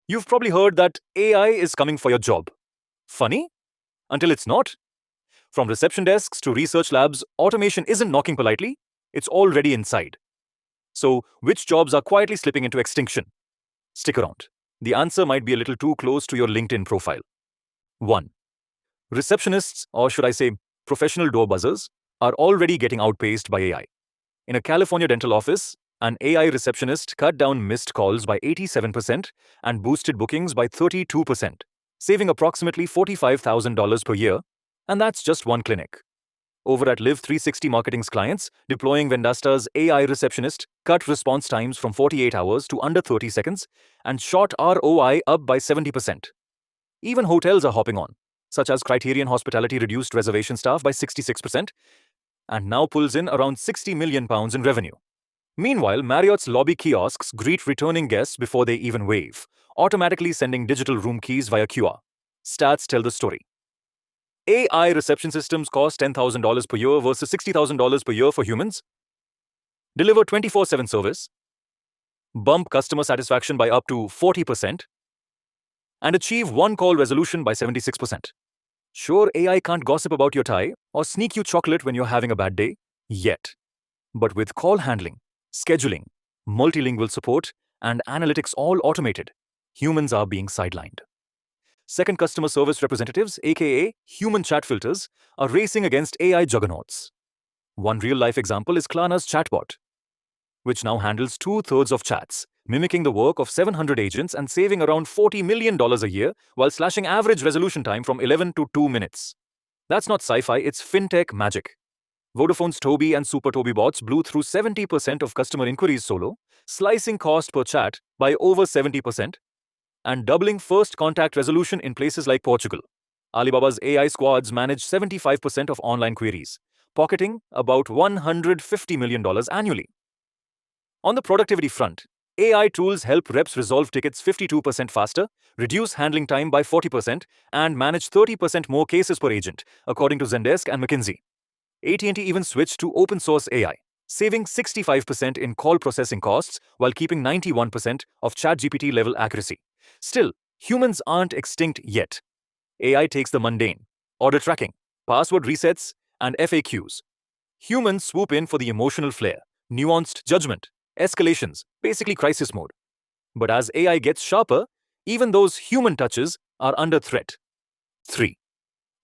You've probably heard that AI is coming for your job. Funny? Until it's not. From reception desks to research labs, automation isn't knocking politely, it's already inside. So, which jobs are quietly slipping into extinction? Stick around. The answer might be a little too close to your LinkedIn profile. 1. Receptionists, or should I say, professional door buzzers, are already getting outpaced by AI. In a California dental office, an AI receptionist cut down missed calls by 87% and boosted bookings by 32%, saving approximately $45,000 per year, and that's just one clinic. Over at Live 360 Marketing's clients, deploying Vendasta's AI receptionist cut response times from 48 hours to under 30 seconds and shot ROI up by 70%. Even hotels are hopping on, such as Criterion Hospitality reduced reservation staff by 66% and now pulls in around £60 million in revenue. Meanwhile, Marriott's lobby kiosks greet returning guests before they even wave, automatically sending digital room keys via QR. Stats tell the story. AI reception systems cost $10,000 per year versus $60,000 per year for humans. Deliver 24/7 service. Bump customer satisfaction by up to 40%. And achieve one-call resolution by 76%. Sure, AI can't gossip about your tie or sneak you chocolate when you're having a bad day, yet. But with call handling, scheduling, multilingual support, and analytics all automated, humans are being sidelined. Second, customer service representatives, aka human chat filters, are racing against AI juggernauts. One real-life example is Klarna's chatbot, which now handles 2/3 of chats, mimicking the work of 700 agents and saving around $40 million a year while slashing average resolution time from 11 to 2 minutes. That's not sci-fi, it's fintech magic. Vodafone's Toby and Super Toby bots blew through 70% of customer inquiries solo, slicing cost per chat by over 70%, and doubling first contact resolution in places like Portugal. Alibaba's AI squads manage 75% of online queries, pocketing about $150 million annually. On the productivity front, AI tools help reps resolve tickets 52% faster, reduce handling time by 40%, and manage 30% more cases per agent, according to Zendesk and McKinsey. AT&T even switched to open-source AI, saving 65% in call processing costs while keeping 91% of ChatGPT-level accuracy. Still, humans aren't extinct yet. AI takes the mundane: order tracking, password resets, and FAQs. Humans swoop in for the emotional flair, nuanced judgment, escalations, basically crisis mode. But as AI gets sharper, even those human touches are under threat. 3.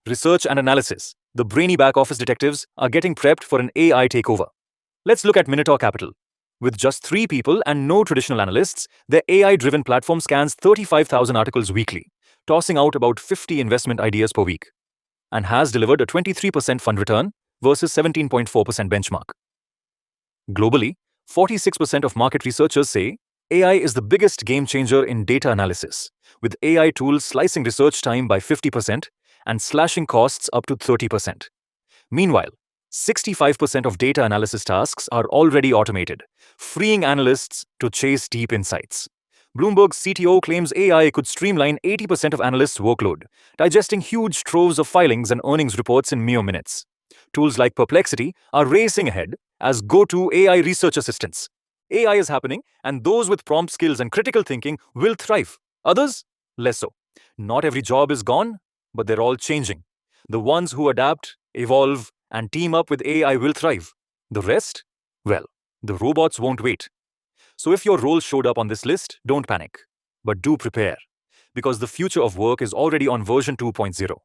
Research and analysis. The brainy back-office detectives are getting prepped for an AI takeover. Let's look at Minotaur Capital. With just 3 people and no traditional analysts, their AI-driven platform scans 35,000 articles weekly, tossing out about 50 investment ideas per week, and has delivered a 23% fund return versus 17.4% benchmark. Globally, 46% of market researchers say AI is the biggest game changer in data analysis, with AI tools slicing research time by 50% and slashing costs up to 30%. Meanwhile, 65% of data analysis tasks are already automated, freeing analysts to chase deep insights. Bloomberg's CTO claims AI could streamline 80% of analysts' workload, digesting huge troves of filings and earnings reports in mere minutes. Tools like Perplexity are racing ahead as go-to AI research assistants. AI is happening, and those with prompt skills and critical thinking will thrive. Others, less so. Not every job is gone, but they're all changing. The ones who adapt, evolve, and team up with AI will thrive. The rest? Well, the robots won't wait. So if your role showed up on this list, don't panic. But do prepare, because the future of work is already on version 2.0.